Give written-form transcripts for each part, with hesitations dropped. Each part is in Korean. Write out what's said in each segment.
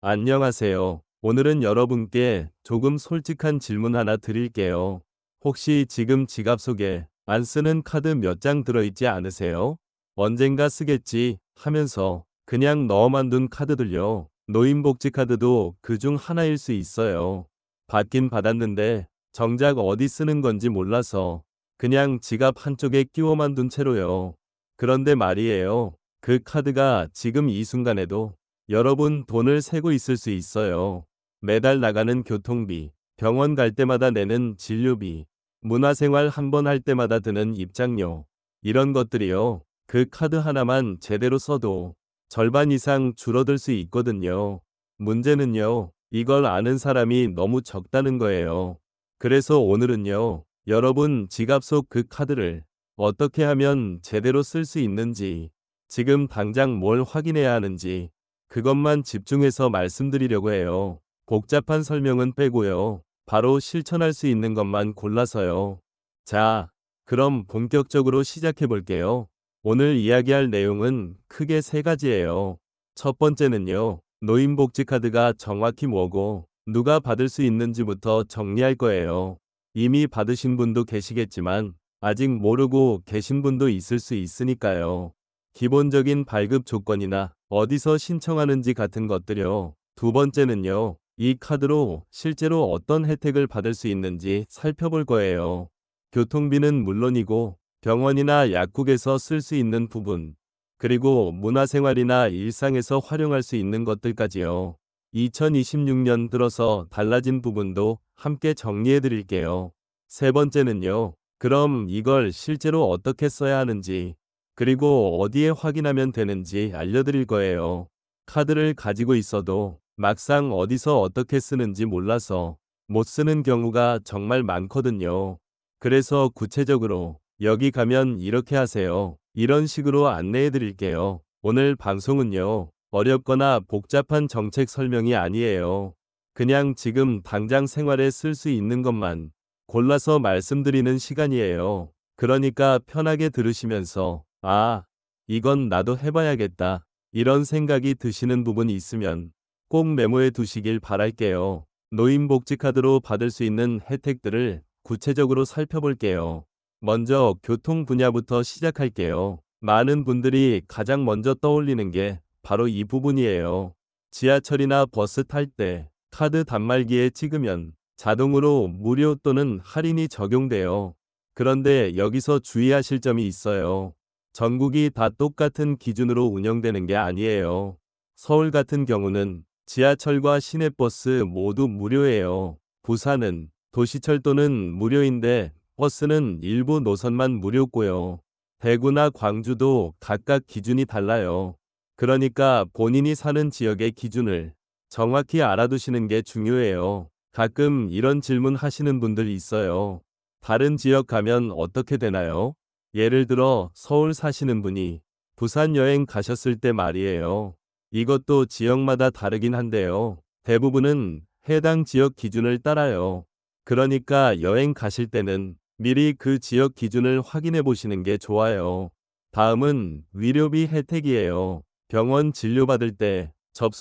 안녕하세요. 오늘은 여러분께 조금 솔직한 질문 하나 드릴게요. 혹시 지금 지갑 속에 안 쓰는 카드 몇 장 들어있지 않으세요? 언젠가 쓰겠지 하면서 그냥 넣어만 둔 카드들요. 노인복지 카드도 그중 하나일 수 있어요. 받긴 받았는데 정작 어디 쓰는 건지 몰라서 그냥 지갑 한쪽에 끼워만 둔 채로요. 그런데 말이에요. 그 카드가 지금 이 순간에도 여러분 돈을 세고 있을 수 있어요. 매달 나가는 교통비, 병원 갈 때마다 내는 진료비, 문화생활 한 번 할 때마다 드는 입장료, 이런 것들이요. 그 카드 하나만 제대로 써도 절반 이상 줄어들 수 있거든요. 문제는요, 이걸 아는 사람이 너무 적다는 거예요. 그래서 오늘은요, 여러분 지갑 속 그 카드를 어떻게 하면 제대로 쓸 수 있는지, 지금 당장 뭘 확인해야 하는지, 그것만 집중해서 말씀드리려고 해요. 복잡한 설명은 빼고요. 바로 실천할 수 있는 것만 골라서요. 자, 그럼 본격적으로 시작해 볼게요. 오늘 이야기할 내용은 크게 세 가지예요. 첫 번째는요, 노인복지카드가 정확히 뭐고 누가 받을 수 있는지부터 정리할 거예요. 이미 받으신 분도 계시겠지만 아직 모르고 계신 분도 있을 수 있으니까요. 기본적인 발급 조건이나 어디서 신청하는지 같은 것들요. 두 번째는요, 이 카드로 실제로 어떤 혜택을 받을 수 있는지 살펴볼 거예요. 교통비는 물론이고 병원이나 약국에서 쓸 수 있는 부분, 그리고 문화생활이나 일상에서 활용할 수 있는 것들까지요. 2026년 들어서 달라진 부분도 함께 정리해 드릴게요. 세 번째는요, 그럼 이걸 실제로 어떻게 써야 하는지, 그리고 어디에 확인하면 되는지 알려드릴 거예요. 카드를 가지고 있어도 막상 어디서 어떻게 쓰는지 몰라서 못 쓰는 경우가 정말 많거든요. 그래서 구체적으로 여기 가면 이렇게 하세요. 이런 식으로 안내해 드릴게요. 오늘 방송은요, 어렵거나 복잡한 정책 설명이 아니에요. 그냥 지금 당장 생활에 쓸 수 있는 것만 골라서 말씀드리는 시간이에요. 그러니까 편하게 들으시면서 아, 이건 나도 해봐야겠다, 이런 생각이 드시는 부분이 있으면 꼭 메모해 두시길 바랄게요. 노인복지카드로 받을 수 있는 혜택들을 구체적으로 살펴볼게요. 먼저 교통 분야부터 시작할게요. 많은 분들이 가장 먼저 떠올리는 게 바로 이 부분이에요. 지하철이나 버스 탈 때 카드 단말기에 찍으면 자동으로 무료 또는 할인이 적용돼요. 그런데 여기서 주의하실 점이 있어요. 전국이 다 똑같은 기준으로 운영되는 게 아니에요. 서울 같은 경우는 지하철과 시내버스 모두 무료예요. 부산은 도시철도는 무료인데 버스는 일부 노선만 무료고요. 대구나 광주도 각각 기준이 달라요. 그러니까 본인이 사는 지역의 기준을 정확히 알아두시는 게 중요해요. 가끔 이런 질문 하시는 분들 있어요. 다른 지역 가면 어떻게 되나요? 예를 들어 서울 사시는 분이 부산 여행 가셨을 때 말이에요. 이것도 지역마다 다르긴 한데요. 대부분은 해당 지역 기준을 따라요. 그러니까 여행 가실 때는 미리 그 지역 기준을 확인해 보시는 게 좋아요. 다음은 위료비 혜택이에요. 병원 진료받을 때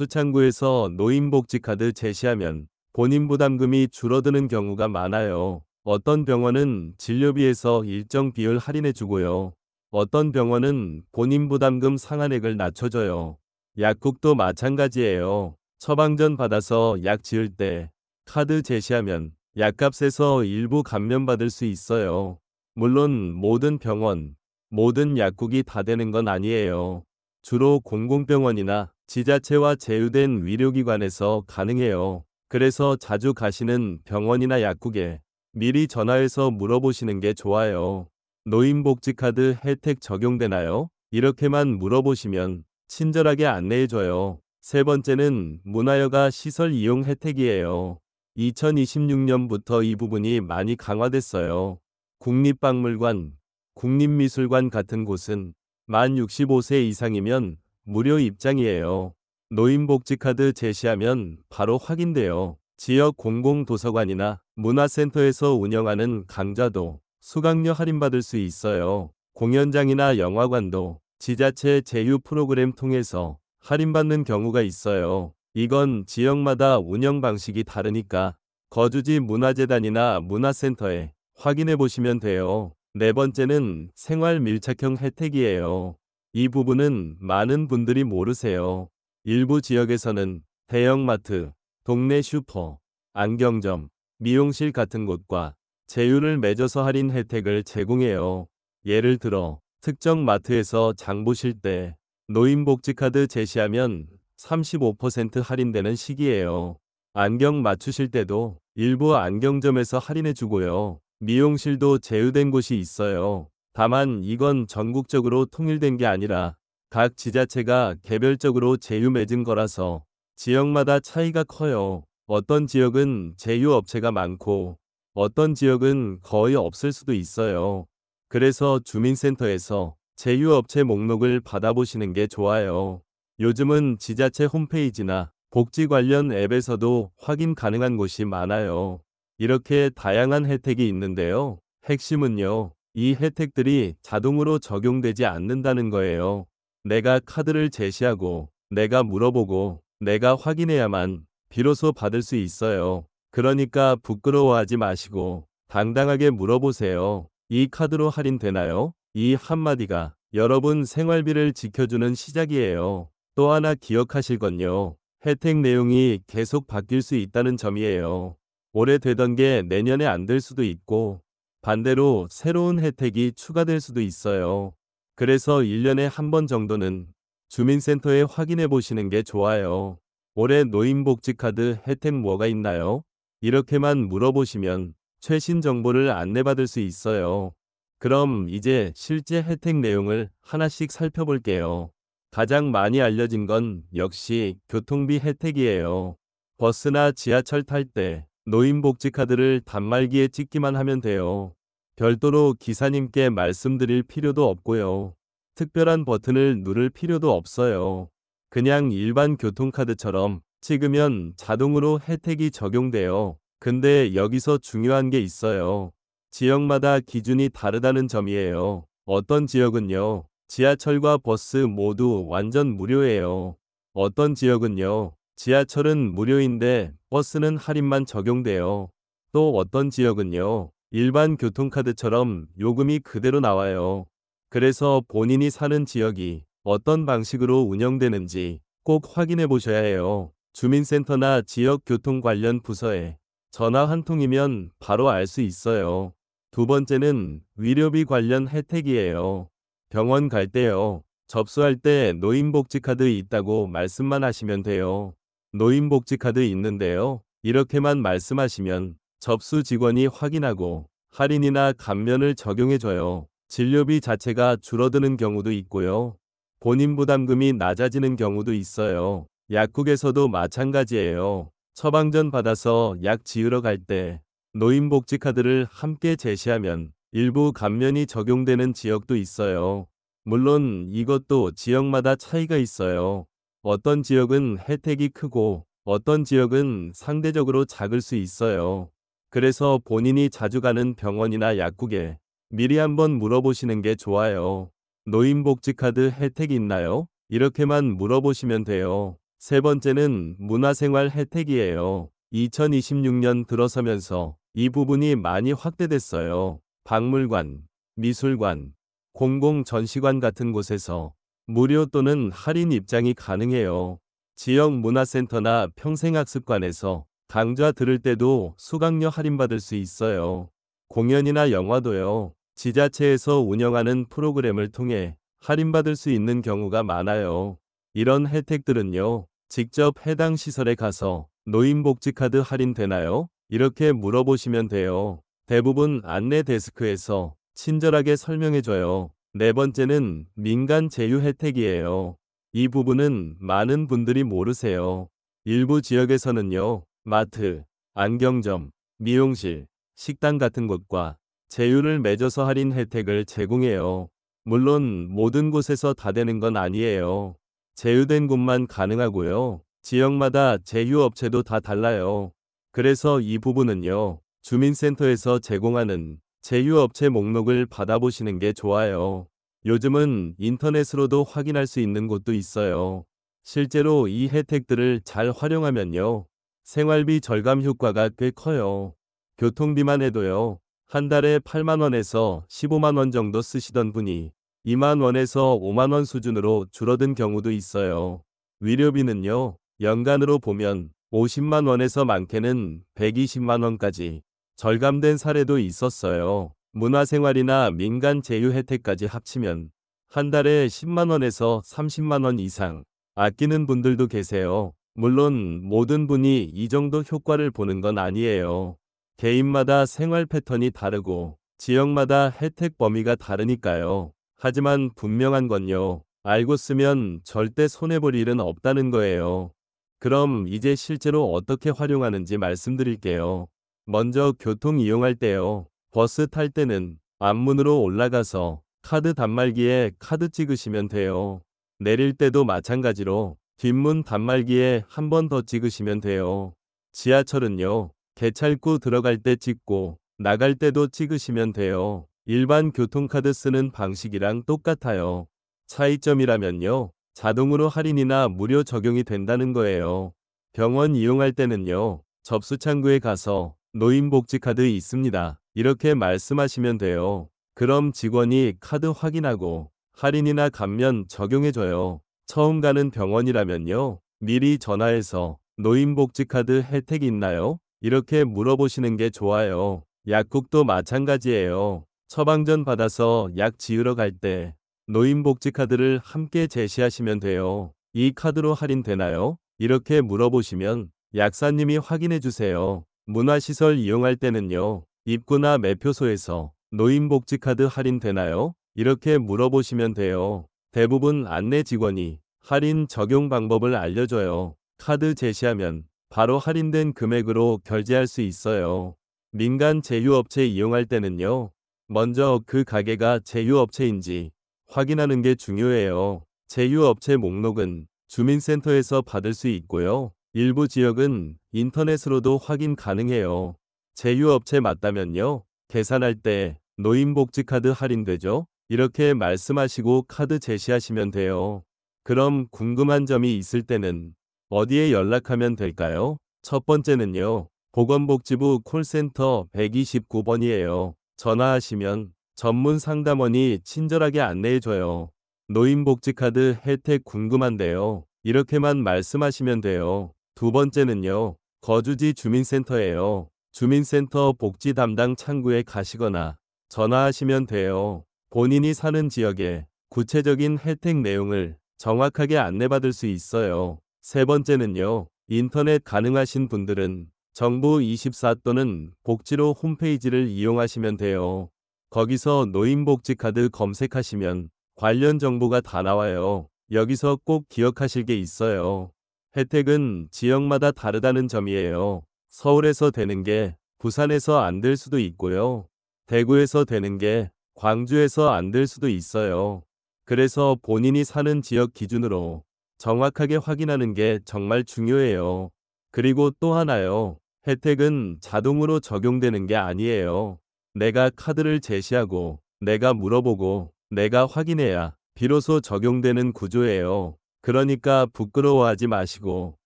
접수창구에서 노인복지카드 제시하면 본인 부담금이 줄어드는 경우가 많아요. 어떤 병원은 진료비에서 일정 비율 할인해 주고요. 어떤 병원은 본인 부담금 상한액을 낮춰줘요. 약국도 마찬가지예요. 처방전 받아서 약 지을 때 카드 제시하면 약값에서 일부 감면받을 수 있어요. 물론 모든 병원, 모든 약국이 다 되는 건 아니에요. 주로 공공병원이나 지자체와 제휴된 의료기관에서 가능해요. 그래서 자주 가시는 병원이나 약국에 미리 전화해서 물어보시는 게 좋아요. 노인복지카드 혜택 적용되나요? 이렇게만 물어보시면 친절하게 안내해줘요. 세 번째는 문화여가 시설 이용 혜택이에요. 2026년부터 이 부분이 많이 강화됐어요. 국립박물관, 국립미술관 같은 곳은 만 65세 이상이면 무료 입장이에요. 노인복지카드 제시하면 바로 확인돼요. 지역 공공도서관이나 문화센터에서 운영하는 강좌도 수강료 할인받을 수 있어요. 공연장이나 영화관도 지자체 제휴 프로그램 통해서 할인받는 경우가 있어요. 이건 지역마다 운영 방식이 다르니까 거주지 문화재단이나 문화센터에 확인해 보시면 돼요. 네 번째는 생활 밀착형 혜택이에요. 이 부분은 많은 분들이 모르세요. 일부 지역에서는 대형마트, 동네 슈퍼, 안경점, 미용실 같은 곳과 제휴를 맺어서 할인 혜택을 제공해요. 예를 들어 특정 마트에서 장 보실 때 노인복지카드 제시하면 35% 할인되는 시기예요. 안경 맞추실 때도 일부 안경점에서 할인해 주고요. 미용실도 제휴된 곳이 있어요. 다만 이건 전국적으로 통일된 게 아니라 각 지자체가 개별적으로 제휴 맺은 거라서 지역마다 차이가 커요. 어떤 지역은 제휴 업체가 많고 어떤 지역은 거의 없을 수도 있어요. 그래서 주민센터에서 제휴업체 목록을 받아보시는 게 좋아요. 요즘은 지자체 홈페이지나 복지 관련 앱에서도 확인 가능한 곳이 많아요. 이렇게 다양한 혜택이 있는데요. 핵심은요, 이 혜택들이 자동으로 적용되지 않는다는 거예요. 내가 카드를 제시하고, 내가 물어보고, 내가 확인해야만 비로소 받을 수 있어요. 그러니까 부끄러워하지 마시고, 당당하게 물어보세요. 이 카드로 할인되나요? 이 한마디가 여러분 생활비를 지켜주는 시작이에요. 또 하나 기억하실 건요. 혜택 내용이 계속 바뀔 수 있다는 점이에요. 올해 되던 게 내년에 안 될 수도 있고, 반대로 새로운 혜택이 추가될 수도 있어요. 그래서 1년에 한 번 정도는 주민센터에 확인해 보시는 게 좋아요. 올해 노인복지카드 혜택 뭐가 있나요? 이렇게만 물어보시면 최신 정보를 안내받을 수 있어요. 그럼 이제 실제 혜택 내용을 하나씩 살펴볼게요. 가장 많이 알려진 건 역시 교통비 혜택이에요. 버스나 지하철 탈 때 노인복지카드를 단말기에 찍기만 하면 돼요. 별도로 기사님께 말씀드릴 필요도 없고요. 특별한 버튼을 누를 필요도 없어요. 그냥 일반 교통카드처럼 찍으면 자동으로 혜택이 적용돼요. 근데 여기서 중요한 게 있어요. 지역마다 기준이 다르다는 점이에요. 어떤 지역은요, 지하철과 버스 모두 완전 무료예요. 어떤 지역은요, 지하철은 무료인데 버스는 할인만 적용돼요. 또 어떤 지역은요, 일반 교통카드처럼 요금이 그대로 나와요. 그래서 본인이 사는 지역이 어떤 방식으로 운영되는지 꼭 확인해 보셔야 해요. 주민센터나 지역 교통 관련 부서에 전화 한 통이면 바로 알 수 있어요. 두 번째는 위료비 관련 혜택이에요. 병원 갈 때요. 접수할 때 노인복지카드 있다고 말씀만 하시면 돼요. 노인복지카드 있는데요. 이렇게만 말씀하시면 접수 직원이 확인하고 할인이나 감면을 적용해줘요. 진료비 자체가 줄어드는 경우도 있고요. 본인 부담금이 낮아지는 경우도 있어요. 약국에서도 마찬가지예요. 처방전 받아서 약 지으러 갈 때 노인복지카드를 함께 제시하면 일부 감면이 적용되는 지역도 있어요. 물론 이것도 지역마다 차이가 있어요. 어떤 지역은 혜택이 크고 어떤 지역은 상대적으로 작을 수 있어요. 그래서 본인이 자주 가는 병원이나 약국에 미리 한번 물어보시는 게 좋아요. 노인복지카드 혜택 있나요? 이렇게만 물어보시면 돼요. 세 번째는 문화생활 혜택이에요. 2026년 들어서면서 이 부분이 많이 확대됐어요. 박물관, 미술관, 공공전시관 같은 곳에서 무료 또는 할인 입장이 가능해요. 지역 문화센터나 평생학습관에서 강좌 들을 때도 수강료 할인받을 수 있어요. 공연이나 영화도요. 지자체에서 운영하는 프로그램을 통해 할인받을 수 있는 경우가 많아요. 이런 혜택들은요. 직접 해당 시설에 가서 노인복지카드 할인되나요? 이렇게 물어보시면 돼요. 대부분 안내 데스크에서 친절하게 설명해줘요. 네 번째는 민간 제휴 혜택이에요. 이 부분은 많은 분들이 모르세요. 일부 지역에서는요, 마트, 안경점, 미용실, 식당 같은 곳과 제휴를 맺어서 할인 혜택을 제공해요. 물론 모든 곳에서 다 되는 건 아니에요. 제휴된 곳만 가능하고요. 지역마다 제휴업체도 다 달라요. 그래서 이 부분은요, 주민센터에서 제공하는 제휴업체 목록을 받아보시는 게 좋아요. 요즘은 인터넷으로도 확인할 수 있는 곳도 있어요. 실제로 이 혜택들을 잘 활용하면요. 생활비 절감 효과가 꽤 커요. 교통비만 해도요. 한 달에 8만 원에서 15만 원 정도 쓰시던 분이 2만 원에서 5만 원 수준으로 줄어든 경우도 있어요. 위료비는요. 연간으로 보면 50만 원에서 많게는 120만 원까지 절감된 사례도 있었어요. 문화생활이나 민간 제휴 혜택까지 합치면 한 달에 10만 원에서 30만 원 이상 아끼는 분들도 계세요. 물론 모든 분이 이 정도 효과를 보는 건 아니에요. 개인마다 생활 패턴이 다르고 지역마다 혜택 범위가 다르니까요. 하지만 분명한 건요. 알고 쓰면 절대 손해볼 일은 없다는 거예요. 그럼 이제 실제로 어떻게 활용하는지 말씀드릴게요. 먼저 교통 이용할 때요. 버스 탈 때는 앞문으로 올라가서 카드 단말기에 카드 찍으시면 돼요. 내릴 때도 마찬가지로 뒷문 단말기에 한 번 더 찍으시면 돼요. 지하철은요. 개찰구 들어갈 때 찍고 나갈 때도 찍으시면 돼요. 일반 교통카드 쓰는 방식이랑 똑같아요. 차이점이라면요. 자동으로 할인이나 무료 적용이 된다는 거예요. 병원 이용할 때는요. 접수창구에 가서 노인복지카드 있습니다. 이렇게 말씀하시면 돼요. 그럼 직원이 카드 확인하고 할인이나 감면 적용해줘요. 처음 가는 병원이라면요. 미리 전화해서 노인복지카드 혜택이 있나요? 이렇게 물어보시는 게 좋아요. 약국도 마찬가지예요. 처방전 받아서 약 지으러 갈 때 노인복지카드를 함께 제시하시면 돼요. 이 카드로 할인되나요? 이렇게 물어보시면 약사님이 확인해 주세요. 문화시설 이용할 때는요. 입구나 매표소에서 노인복지카드 할인되나요? 이렇게 물어보시면 돼요. 대부분 안내 직원이 할인 적용 방법을 알려줘요. 카드 제시하면 바로 할인된 금액으로 결제할 수 있어요. 민간 제휴업체 이용할 때는요. 먼저 그 가게가 제휴업체인지 확인하는 게 중요해요. 제휴업체 목록은 주민센터에서 받을 수 있고요. 일부 지역은 인터넷으로도 확인 가능해요. 제휴업체 맞다면요. 계산할 때 노인복지카드 할인되죠? 이렇게 말씀하시고 카드 제시하시면 돼요. 그럼 궁금한 점이 있을 때는 어디에 연락하면 될까요? 첫 번째는요. 보건복지부 콜센터 129번이에요. 전화하시면 전문 상담원이 친절하게 안내해줘요. 노인복지카드 혜택 궁금한데요. 이렇게만 말씀하시면 돼요. 두 번째는요. 거주지 주민센터예요. 주민센터 복지 담당 창구에 가시거나 전화하시면 돼요. 본인이 사는 지역의 구체적인 혜택 내용을 정확하게 안내받을 수 있어요. 세 번째는요. 인터넷 가능하신 분들은 정부24 또는 복지로 홈페이지를 이용하시면 돼요. 거기서 노인복지카드 검색하시면 관련 정보가 다 나와요. 여기서 꼭 기억하실 게 있어요. 혜택은 지역마다 다르다는 점이에요. 서울에서 되는 게 부산에서 안 될 수도 있고요. 대구에서 되는 게 광주에서 안 될 수도 있어요. 그래서 본인이 사는 지역 기준으로 정확하게 확인하는 게 정말 중요해요. 그리고 또 하나요. 혜택은 자동으로 적용되는 게 아니에요. 내가 카드를 제시하고, 내가 물어보고, 내가 확인해야 비로소 적용되는 구조예요. 그러니까 부끄러워하지 마시고,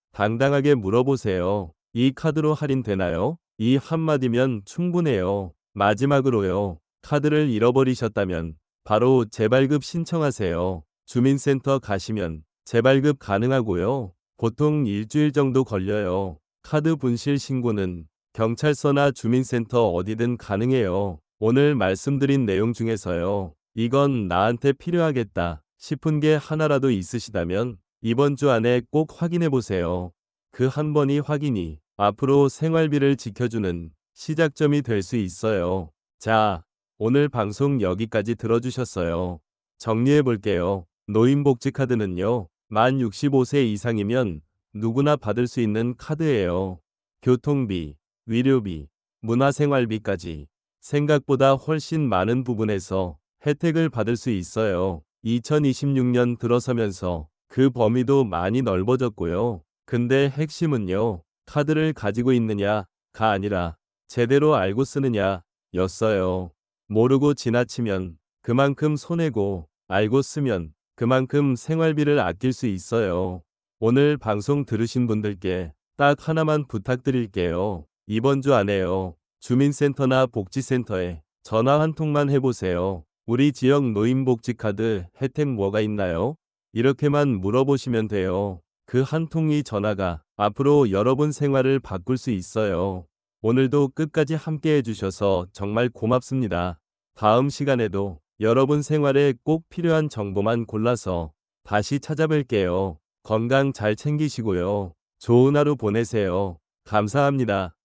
당당하게 물어보세요. 이 카드로 할인되나요? 이 한마디면 충분해요. 마지막으로요. 카드를 잃어버리셨다면 바로 재발급 신청하세요. 주민센터 가시면 재발급 가능하고요. 보통 일주일 정도 걸려요. 카드 분실 신고는 경찰서나 주민센터 어디든 가능해요. 오늘 말씀드린 내용 중에서요. 이건 나한테 필요하겠다 싶은 게 하나라도 있으시다면 이번 주 안에 꼭 확인해 보세요. 그 한 번이 확인이 앞으로 생활비를 지켜주는 시작점이 될 수 있어요. 자, 오늘 방송 여기까지 들어주셨어요. 정리해 볼게요. 노인복지카드는요. 만 65세 이상이면 누구나 받을 수 있는 카드예요. 교통비, 위료비, 문화생활비까지 생각보다 훨씬 많은 부분에서 혜택을 받을 수 있어요. 2026년 들어서면서 그 범위도 많이 넓어졌고요. 근데 핵심은요. 카드를 가지고 있느냐가 아니라 제대로 알고 쓰느냐 였어요. 모르고 지나치면 그만큼 손해고 알고 쓰면 그만큼 생활비를 아낄 수 있어요. 오늘 방송 들으신 분들께 딱 하나만 부탁드릴게요. 이번 주 안에요. 주민센터나 복지센터에 전화 한 통만 해보세요. 우리 지역 노인복지카드 혜택 뭐가 있나요? 이렇게만 물어보시면 돼요. 그 한 통이 전화가 앞으로 여러분 생활을 바꿀 수 있어요. 오늘도 끝까지 함께 해주셔서 정말 고맙습니다. 다음 시간에도 여러분 생활에 꼭 필요한 정보만 골라서 다시 찾아뵐게요. 건강 잘 챙기시고요. 좋은 하루 보내세요. 감사합니다.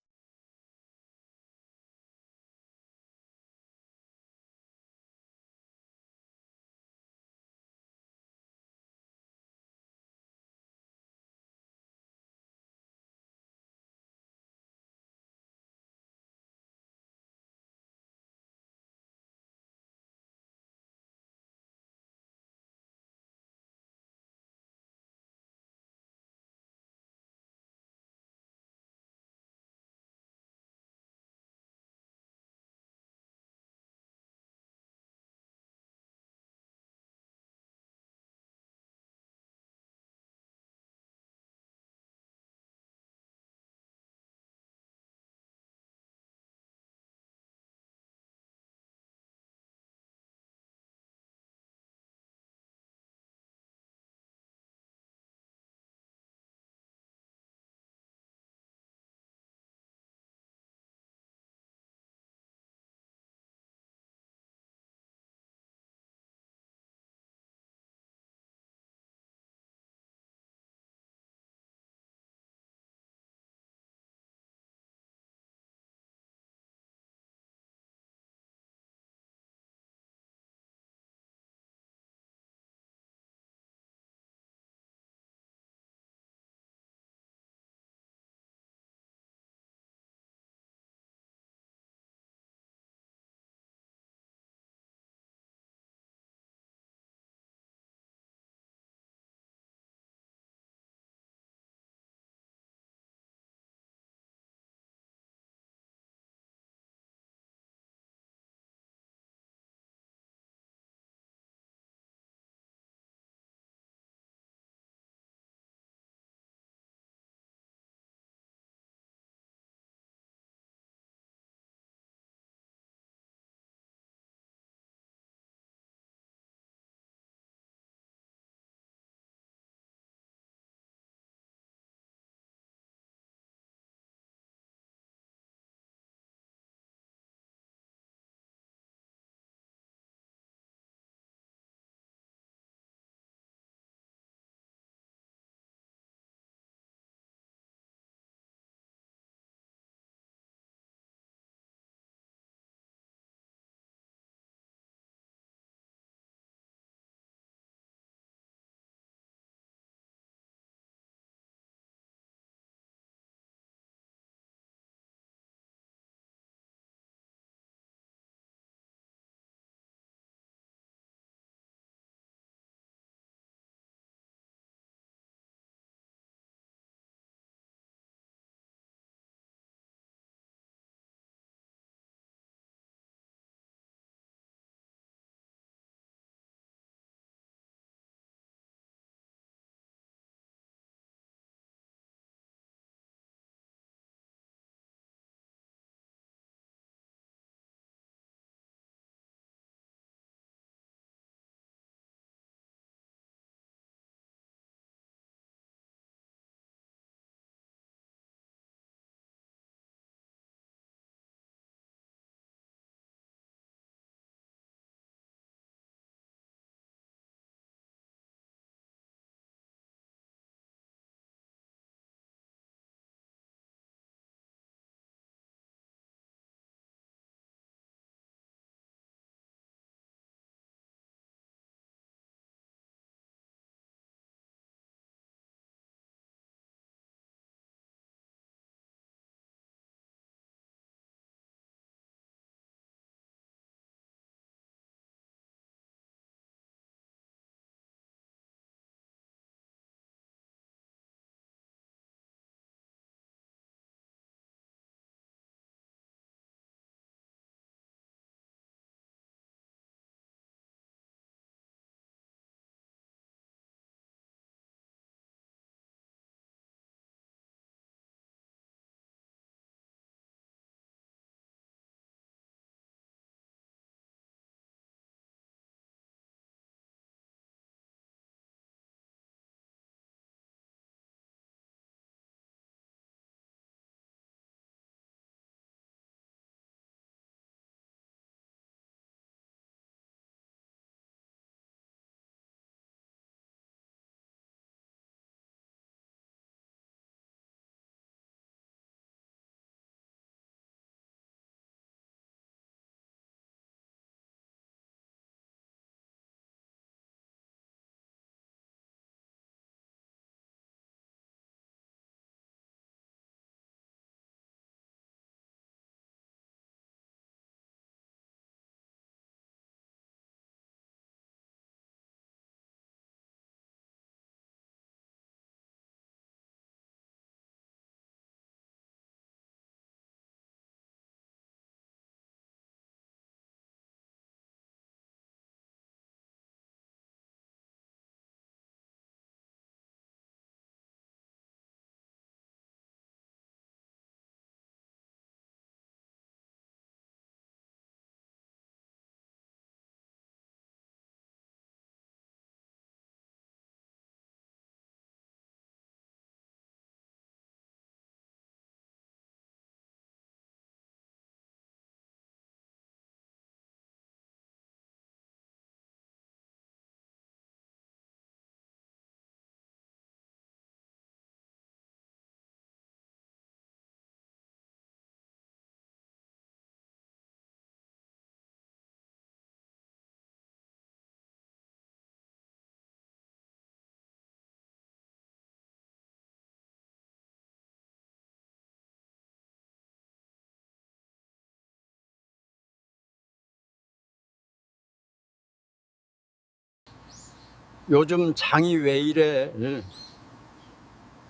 요즘 장이 왜 이래?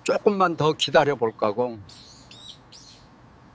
조금만 더 기다려 볼까고.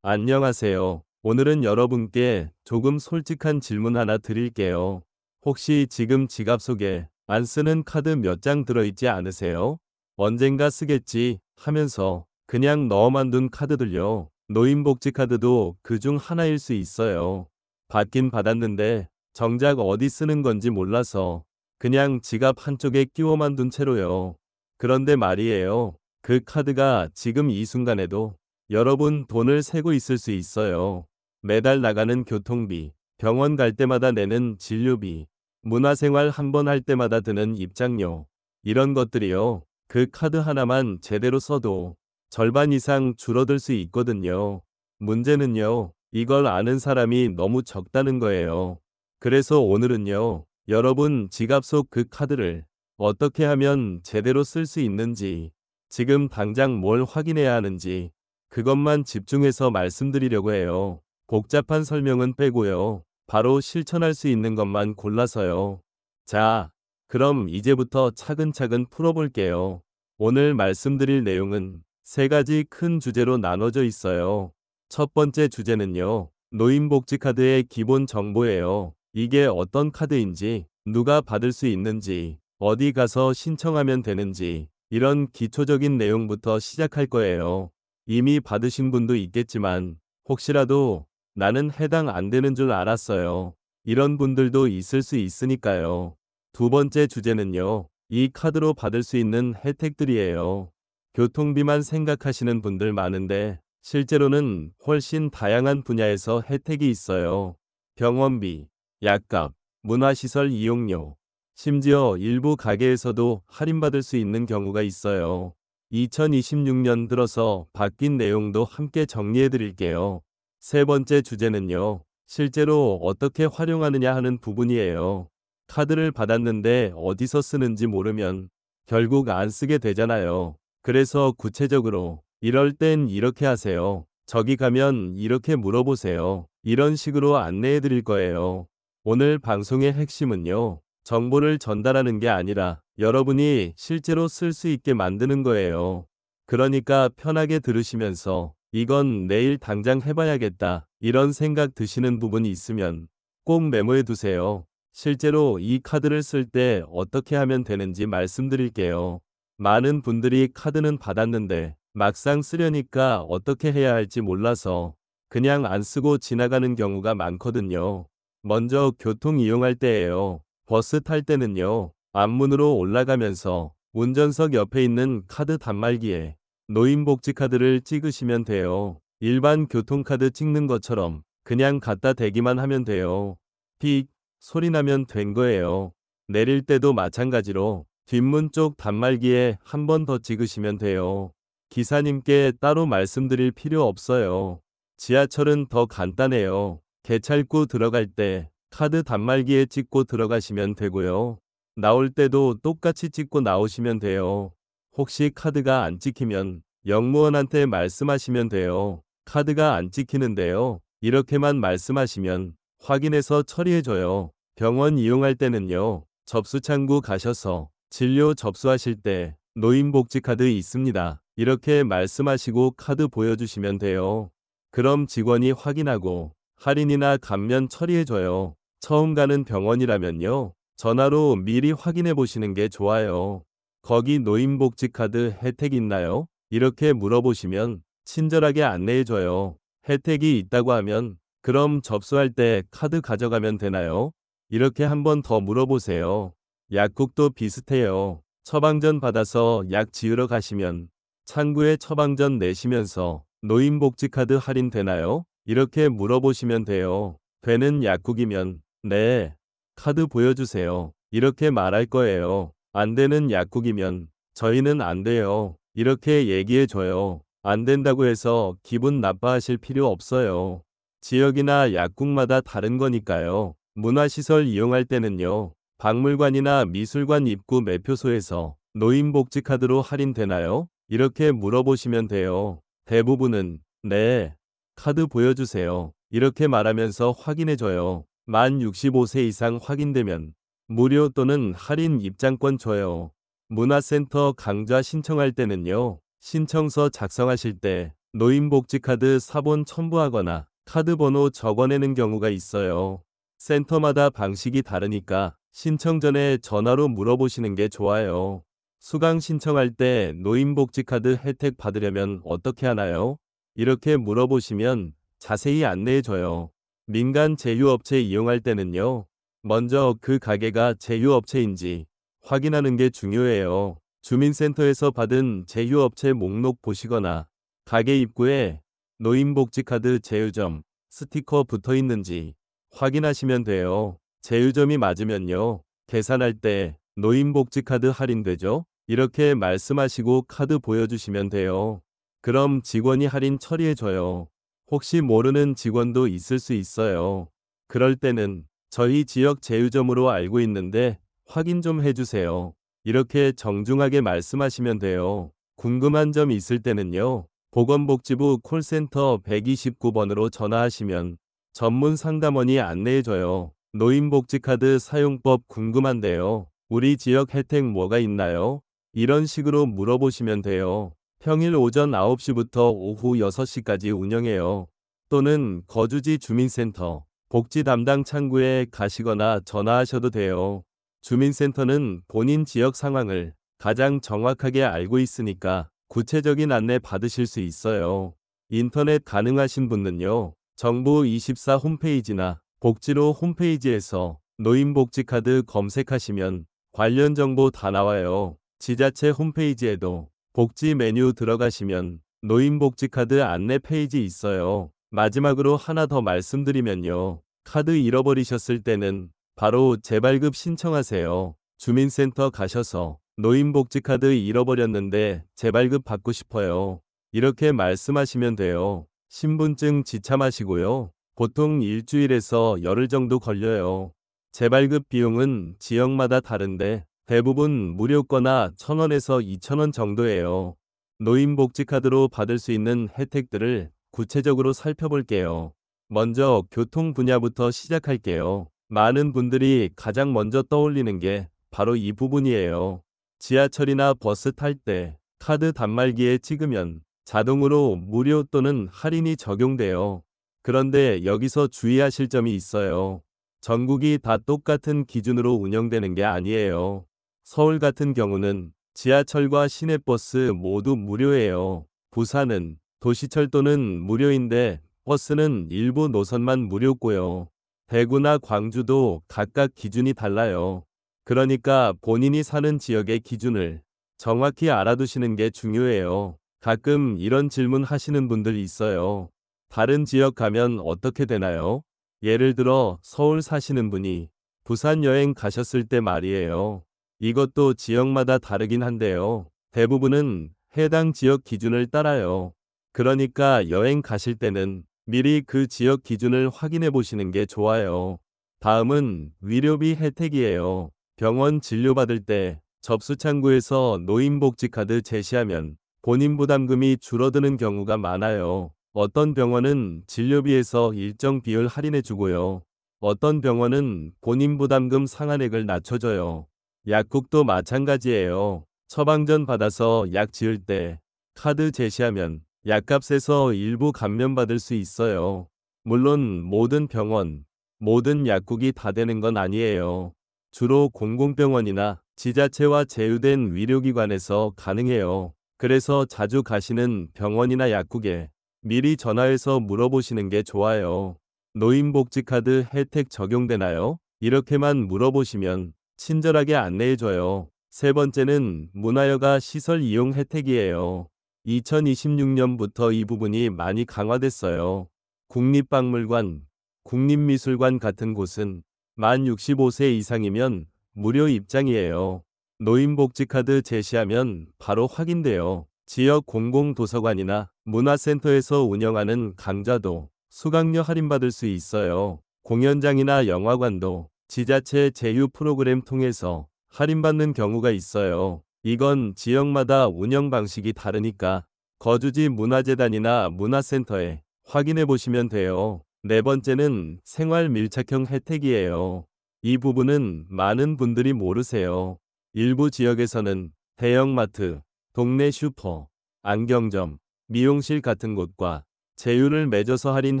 안녕하세요. 오늘은 여러분께 조금 솔직한 질문 하나 드릴게요. 혹시 지금 지갑 속에 안 쓰는 카드 몇 장 들어있지 않으세요? 언젠가 쓰겠지 하면서 그냥 넣어만 둔 카드들요. 노인복지 카드도 그중 하나일 수 있어요. 받긴 받았는데 정작 어디 쓰는 건지 몰라서 그냥 지갑 한쪽에 끼워만 둔 채로요. 그런데 말이에요. 그 카드가 지금 이 순간에도 여러분 돈을 세고 있을 수 있어요. 매달 나가는 교통비, 병원 갈 때마다 내는 진료비, 문화생활 한 번 할 때마다 드는 입장료, 이런 것들이요. 그 카드 하나만 제대로 써도 절반 이상 줄어들 수 있거든요. 문제는요, 이걸 아는 사람이 너무 적다는 거예요. 그래서 오늘은요, 여러분 지갑 속 그 카드를 어떻게 하면 제대로 쓸 수 있는지, 지금 당장 뭘 확인해야 하는지, 그것만 집중해서 말씀드리려고 해요. 복잡한 설명은 빼고요. 바로 실천할 수 있는 것만 골라서요. 자, 그럼 이제부터 차근차근 풀어볼게요. 오늘 말씀드릴 내용은 세 가지 큰 주제로 나눠져 있어요. 첫 번째 주제는요. 노인복지카드의 기본 정보예요. 이게 어떤 카드인지, 누가 받을 수 있는지, 어디 가서 신청하면 되는지, 이런 기초적인 내용부터 시작할 거예요. 이미 받으신 분도 있겠지만 혹시라도 나는 해당 안 되는 줄 알았어요. 이런 분들도 있을 수 있으니까요. 두 번째 주제는요. 이 카드로 받을 수 있는 혜택들이에요. 교통비만 생각하시는 분들 많은데 실제로는 훨씬 다양한 분야에서 혜택이 있어요. 병원비, 약값, 문화시설 이용료, 심지어 일부 가게에서도 할인받을 수 있는 경우가 있어요. 2026년 들어서 바뀐 내용도 함께 정리해 드릴게요. 세 번째 주제는요. 실제로 어떻게 활용하느냐 하는 부분이에요. 카드를 받았는데 어디서 쓰는지 모르면 결국 안 쓰게 되잖아요. 그래서 구체적으로 이럴 땐 이렇게 하세요. 저기 가면 이렇게 물어보세요. 이런 식으로 안내해 드릴 거예요. 오늘 방송의 핵심은요. 정보를 전달하는 게 아니라 여러분이 실제로 쓸 수 있게 만드는 거예요. 그러니까 편하게 들으시면서 이건 내일 당장 해봐야겠다. 이런 생각 드시는 부분이 있으면 꼭 메모해 두세요. 실제로 이 카드를 쓸 때 어떻게 하면 되는지 말씀드릴게요. 많은 분들이 카드는 받았는데 막상 쓰려니까 어떻게 해야 할지 몰라서 그냥 안 쓰고 지나가는 경우가 많거든요. 먼저 교통 이용할 때예요. 버스 탈 때는요. 앞문으로 올라가면서 운전석 옆에 있는 카드 단말기에 노인복지 카드를 찍으시면 돼요. 일반 교통카드 찍는 것처럼 그냥 갖다 대기만 하면 돼요. 픽 소리 나면 된 거예요. 내릴 때도 마찬가지로 뒷문 쪽 단말기에 한 번 더 찍으시면 돼요. 기사님께 따로 말씀드릴 필요 없어요. 지하철은 더 간단해요. 개찰구 들어갈 때 카드 단말기에 찍고 들어가시면 되고요. 나올 때도 똑같이 찍고 나오시면 돼요. 혹시 카드가 안 찍히면 영무원한테 말씀하시면 돼요. 카드가 안 찍히는데요. 이렇게만 말씀하시면 확인해서 처리해줘요. 병원 이용할 때는요. 접수창구 가셔서 진료 접수하실 때 노인복지 카드 있습니다. 이렇게 말씀하시고 카드 보여주시면 돼요. 그럼 직원이 확인하고 할인이나 감면 처리해줘요. 처음 가는 병원이라면요. 전화로 미리 확인해 보시는 게 좋아요. 거기 노인복지 카드 혜택 있나요? 이렇게 물어보시면 친절하게 안내해줘요. 혜택이 있다고 하면 그럼 접수할 때 카드 가져가면 되나요? 이렇게 한 번 더 물어보세요. 약국도 비슷해요. 처방전 받아서 약 지으러 가시면 창구에 처방전 내시면서 노인복지 카드 할인 되나요? 이렇게 물어보시면 돼요. 되는 약국이면 네, 카드 보여주세요. 이렇게 말할 거예요. 안 되는 약국이면 저희는 안 돼요. 이렇게 얘기해줘요. 안 된다고 해서 기분 나빠하실 필요 없어요. 지역이나 약국마다 다른 거니까요. 문화시설 이용할 때는요. 박물관이나 미술관 입구 매표소에서 노인복지 카드로 할인되나요? 이렇게 물어보시면 돼요. 대부분은 네, 카드 보여주세요. 이렇게 말하면서 확인해줘요. 만 65세 이상 확인되면 무료 또는 할인 입장권 줘요. 문화센터 강좌 신청할 때는요. 신청서 작성하실 때 노인복지카드 사본 첨부하거나 카드 번호 적어내는 경우가 있어요. 센터마다 방식이 다르니까 신청 전에 전화로 물어보시는 게 좋아요. 수강 신청할 때 노인복지카드 혜택 받으려면 어떻게 하나요? 이렇게 물어보시면 자세히 안내해줘요. 민간 제휴업체 이용할 때는요. 먼저 그 가게가 제휴업체인지 확인하는 게 중요해요. 주민센터에서 받은 제휴업체 목록 보시거나 가게 입구에 노인복지카드 제휴점 스티커 붙어 있는지 확인하시면 돼요. 제휴점이 맞으면요. 계산할 때 노인복지카드 할인되죠? 이렇게 말씀하시고 카드 보여주시면 돼요. 그럼 직원이 할인 처리해줘요. 혹시 모르는 직원도 있을 수 있어요. 그럴 때는 저희 지역 제휴점으로 알고 있는데 확인 좀 해주세요. 이렇게 정중하게 말씀하시면 돼요. 궁금한 점 있을 때는요. 보건복지부 콜센터 129번으로 전화하시면 전문 상담원이 안내해줘요. 노인복지카드 사용법 궁금한데요. 우리 지역 혜택 뭐가 있나요? 이런 식으로 물어보시면 돼요. 평일 오전 9시부터 오후 6시까지 운영해요. 또는 거주지 주민센터, 복지 담당 창구에 가시거나 전화하셔도 돼요. 주민센터는 본인 지역 상황을 가장 정확하게 알고 있으니까 구체적인 안내 받으실 수 있어요. 인터넷 가능하신 분은요. 정부 24 홈페이지나 복지로 홈페이지에서 노인복지카드 검색하시면 관련 정보 다 나와요. 지자체 홈페이지에도 복지 메뉴 들어가시면 노인복지카드 안내 페이지 있어요. 마지막으로 하나 더 말씀드리면요. 카드 잃어버리셨을 때는 바로 재발급 신청하세요. 주민센터 가셔서 노인복지카드 잃어버렸는데 재발급 받고 싶어요. 이렇게 말씀하시면 돼요. 신분증 지참하시고요. 보통 일주일에서 열흘 정도 걸려요. 재발급 비용은 지역마다 다른데 대부분 무료거나 1,000원에서 2,000원 정도예요. 노인복지카드로 받을 수 있는 혜택들을 구체적으로 살펴볼게요. 먼저 교통 분야부터 시작할게요. 많은 분들이 가장 먼저 떠올리는 게 바로 이 부분이에요. 지하철이나 버스 탈 때 카드 단말기에 찍으면 자동으로 무료 또는 할인이 적용돼요. 그런데 여기서 주의하실 점이 있어요. 전국이 다 똑같은 기준으로 운영되는 게 아니에요. 서울 같은 경우는 지하철과 시내버스 모두 무료예요. 부산은 도시철도는 무료인데 버스는 일부 노선만 무료고요. 대구나 광주도 각각 기준이 달라요. 그러니까 본인이 사는 지역의 기준을 정확히 알아두시는 게 중요해요. 가끔 이런 질문 하시는 분들 있어요. 다른 지역 가면 어떻게 되나요? 예를 들어 서울 사시는 분이 부산 여행 가셨을 때 말이에요. 이것도 지역마다 다르긴 한데요. 대부분은 해당 지역 기준을 따라요. 그러니까 여행 가실 때는 미리 그 지역 기준을 확인해 보시는 게 좋아요. 다음은 위료비 혜택이에요. 병원 진료받을 때 접수창구에서 노인복지카드 제시하면 본인 부담금이 줄어드는 경우가 많아요. 어떤 병원은 진료비에서 일정 비율 할인해 주고요. 어떤 병원은 본인 부담금 상한액을 낮춰줘요. 약국도 마찬가지예요. 처방전 받아서 약 지을 때 카드 제시하면 약값에서 일부 감면받을 수 있어요. 물론 모든 병원, 모든 약국이 다 되는 건 아니에요. 주로 공공병원이나 지자체와 제휴된 의료기관에서 가능해요. 그래서 자주 가시는 병원이나 약국에 미리 전화해서 물어보시는 게 좋아요. 노인복지카드 혜택 적용되나요? 이렇게만 물어보시면 친절하게 안내해줘요. 세 번째는 문화여가 시설 이용 혜택이에요. 2026년부터 이 부분이 많이 강화됐어요. 국립박물관, 국립미술관 같은 곳은 만 65세 이상이면 무료 입장이에요. 노인복지카드 제시하면 바로 확인돼요. 지역 공공도서관이나 문화센터에서 운영하는 강좌도 수강료 할인받을 수 있어요. 공연장이나 영화관도 지자체 제휴 프로그램 통해서 할인받는 경우가 있어요. 이건 지역마다 운영 방식이 다르니까 거주지 문화재단이나 문화센터에 확인해 보시면 돼요. 네 번째는 생활 밀착형 혜택이에요. 이 부분은 많은 분들이 모르세요. 일부 지역에서는 대형마트, 동네 슈퍼, 안경점, 미용실 같은 곳과 제휴를 맺어서 할인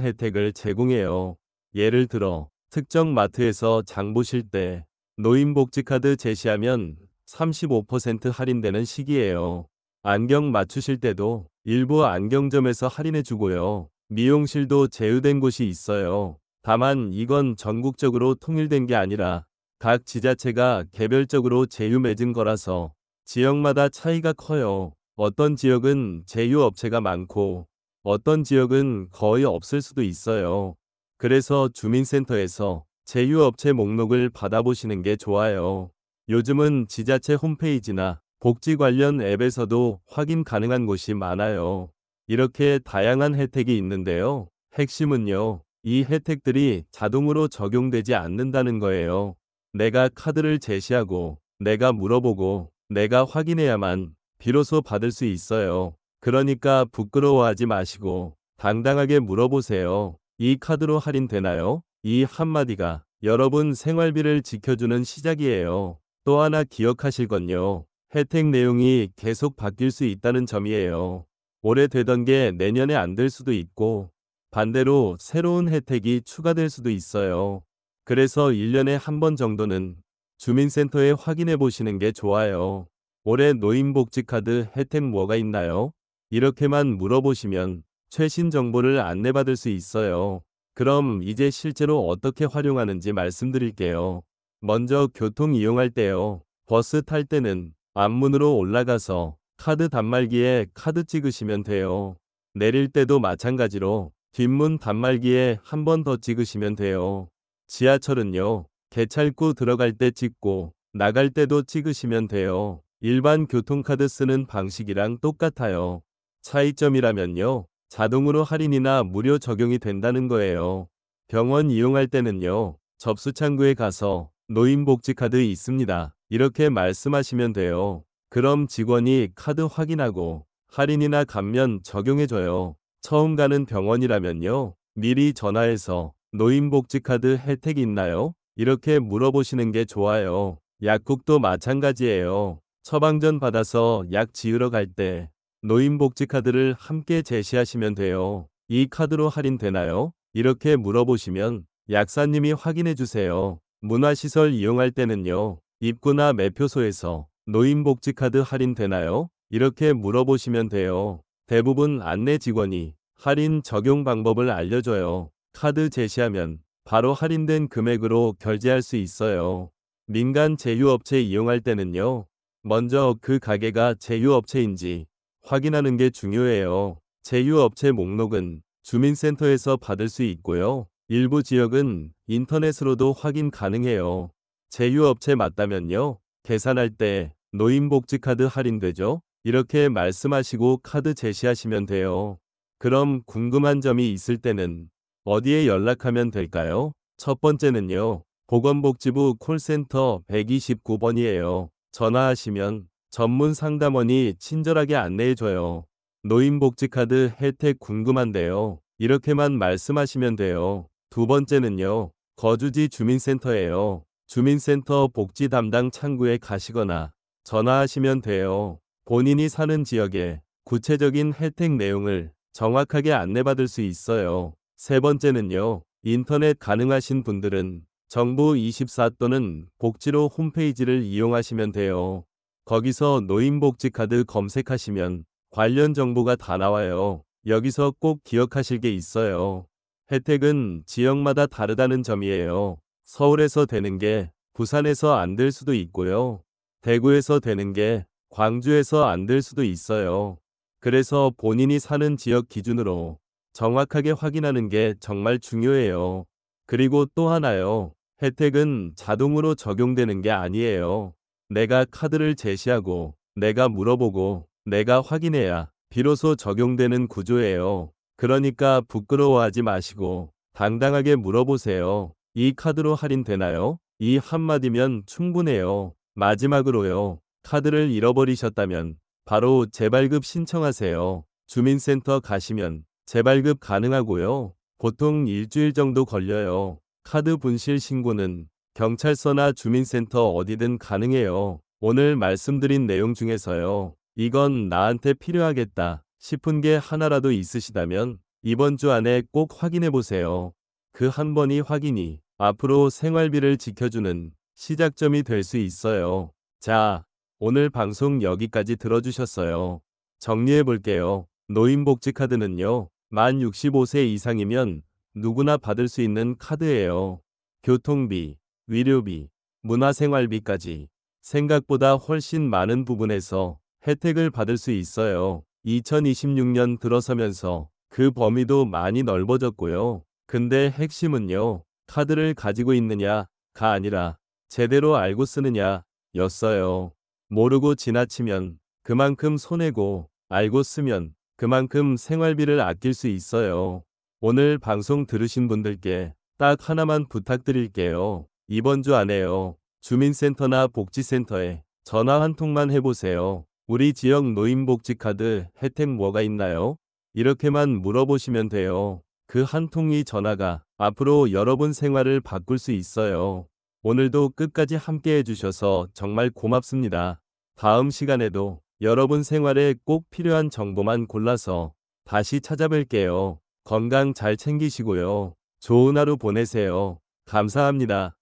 혜택을 제공해요. 예를 들어 특정 마트에서 장 보실 때 노인복지카드 제시하면 35% 할인되는 시기예요. 안경 맞추실 때도 일부 안경점에서 할인해 주고요. 미용실도 제휴된 곳이 있어요. 다만 이건 전국적으로 통일된 게 아니라 각 지자체가 개별적으로 제휴 맺은 거라서 지역마다 차이가 커요. 어떤 지역은 제휴 업체가 많고 어떤 지역은 거의 없을 수도 있어요. 그래서 주민센터에서 제휴업체 목록을 받아보시는 게 좋아요. 요즘은 지자체 홈페이지나 복지 관련 앱에서도 확인 가능한 곳이 많아요. 이렇게 다양한 혜택이 있는데요. 핵심은요, 이 혜택들이 자동으로 적용되지 않는다는 거예요. 내가 카드를 제시하고, 내가 물어보고, 내가 확인해야만 비로소 받을 수 있어요. 그러니까 부끄러워하지 마시고, 당당하게 물어보세요. 이 카드로 할인되나요? 이 한마디가 여러분 생활비를 지켜주는 시작이에요. 또 하나 기억하실 건요. 혜택 내용이 계속 바뀔 수 있다는 점이에요. 올해 되던 게 내년에 안 될 수도 있고, 반대로 새로운 혜택이 추가될 수도 있어요. 그래서 1년에 한 번 정도는 주민센터에 확인해 보시는 게 좋아요. 올해 노인복지카드 혜택 뭐가 있나요? 이렇게만 물어보시면 최신 정보를 안내받을 수 있어요. 그럼 이제 실제로 어떻게 활용하는지 말씀드릴게요. 먼저 교통 이용할 때요. 버스 탈 때는 앞문으로 올라가서 카드 단말기에 카드 찍으시면 돼요. 내릴 때도 마찬가지로 뒷문 단말기에 한 번 더 찍으시면 돼요. 지하철은요. 개찰구 들어갈 때 찍고 나갈 때도 찍으시면 돼요. 일반 교통카드 쓰는 방식이랑 똑같아요. 차이점이라면요. 자동으로 할인이나 무료 적용이 된다는 거예요. 병원 이용할 때는요. 접수창구에 가서 노인복지카드 있습니다. 이렇게 말씀하시면 돼요. 그럼 직원이 카드 확인하고 할인이나 감면 적용해줘요. 처음 가는 병원이라면요. 미리 전화해서 노인복지카드 혜택 있나요? 이렇게 물어보시는 게 좋아요. 약국도 마찬가지예요. 처방전 받아서 약 지으러 갈 때 노인복지카드를 함께 제시하시면 돼요. 이 카드로 할인되나요? 이렇게 물어보시면 약사님이 확인해 주세요. 문화시설 이용할 때는요. 입구나 매표소에서 노인복지카드 할인되나요? 이렇게 물어보시면 돼요. 대부분 안내 직원이 할인 적용 방법을 알려줘요. 카드 제시하면 바로 할인된 금액으로 결제할 수 있어요. 민간 제휴업체 이용할 때는요. 먼저 그 가게가 제휴업체인지 확인하는 게 중요해요. 제휴업체 목록은 주민센터에서 받을 수 있고요. 일부 지역은 인터넷으로도 확인 가능해요. 제휴업체 맞다면요. 계산할 때 노인복지카드 할인되죠? 이렇게 말씀하시고 카드 제시하시면 돼요. 그럼 궁금한 점이 있을 때는 어디에 연락하면 될까요? 첫 번째는요. 보건복지부 콜센터 129번이에요. 전화하시면 전문 상담원이 친절하게 안내해줘요. 노인복지카드 혜택 궁금한데요. 이렇게만 말씀하시면 돼요. 두 번째는요. 거주지 주민센터예요. 주민센터 복지 담당 창구에 가시거나 전화하시면 돼요. 본인이 사는 지역의 구체적인 혜택 내용을 정확하게 안내받을 수 있어요. 세 번째는요. 인터넷 가능하신 분들은 정부24 또는 복지로 홈페이지를 이용하시면 돼요. 거기서 노인복지카드 검색하시면 관련 정보가 다 나와요. 여기서 꼭 기억하실 게 있어요. 혜택은 지역마다 다르다는 점이에요. 서울에서 되는 게 부산에서 안 될 수도 있고요. 대구에서 되는 게 광주에서 안 될 수도 있어요. 그래서 본인이 사는 지역 기준으로 정확하게 확인하는 게 정말 중요해요. 그리고 또 하나요. 혜택은 자동으로 적용되는 게 아니에요. 내가 카드를 제시하고, 내가 물어보고, 내가 확인해야 비로소 적용되는 구조예요. 그러니까 부끄러워하지 마시고, 당당하게 물어보세요. 이 카드로 할인되나요? 이 한마디면 충분해요. 마지막으로요. 카드를 잃어버리셨다면 바로 재발급 신청하세요. 주민센터 가시면 재발급 가능하고요. 보통 일주일 정도 걸려요. 카드 분실 신고는 경찰서나 주민센터 어디든 가능해요. 오늘 말씀드린 내용 중에서요. 이건 나한테 필요하겠다 싶은 게 하나라도 있으시다면 이번 주 안에 꼭 확인해 보세요. 그 한 번이 확인이 앞으로 생활비를 지켜주는 시작점이 될 수 있어요. 자, 오늘 방송 여기까지 들어주셨어요. 정리해 볼게요. 노인복지카드는요, 만 65세 이상이면 누구나 받을 수 있는 카드예요. 교통비, 의료비, 문화생활비까지 생각보다 훨씬 많은 부분에서 혜택을 받을 수 있어요. 2026년 들어서면서 그 범위도 많이 넓어졌고요. 근데 핵심은요, 카드를 가지고 있느냐가 아니라 제대로 알고 쓰느냐 였어요. 모르고 지나치면 그만큼 손해고 알고 쓰면 그만큼 생활비를 아낄 수 있어요. 오늘 방송 들으신 분들께 딱 하나만 부탁드릴게요. 이번 주 안에요. 주민센터나 복지센터에 전화 한 통만 해보세요. 우리 지역 노인복지카드 혜택 뭐가 있나요? 이렇게만 물어보시면 돼요. 그 한 통이 전화가 앞으로 여러분 생활을 바꿀 수 있어요. 오늘도 끝까지 함께 해주셔서 정말 고맙습니다. 다음 시간에도 여러분 생활에 꼭 필요한 정보만 골라서 다시 찾아뵐게요. 건강 잘 챙기시고요. 좋은 하루 보내세요. 감사합니다.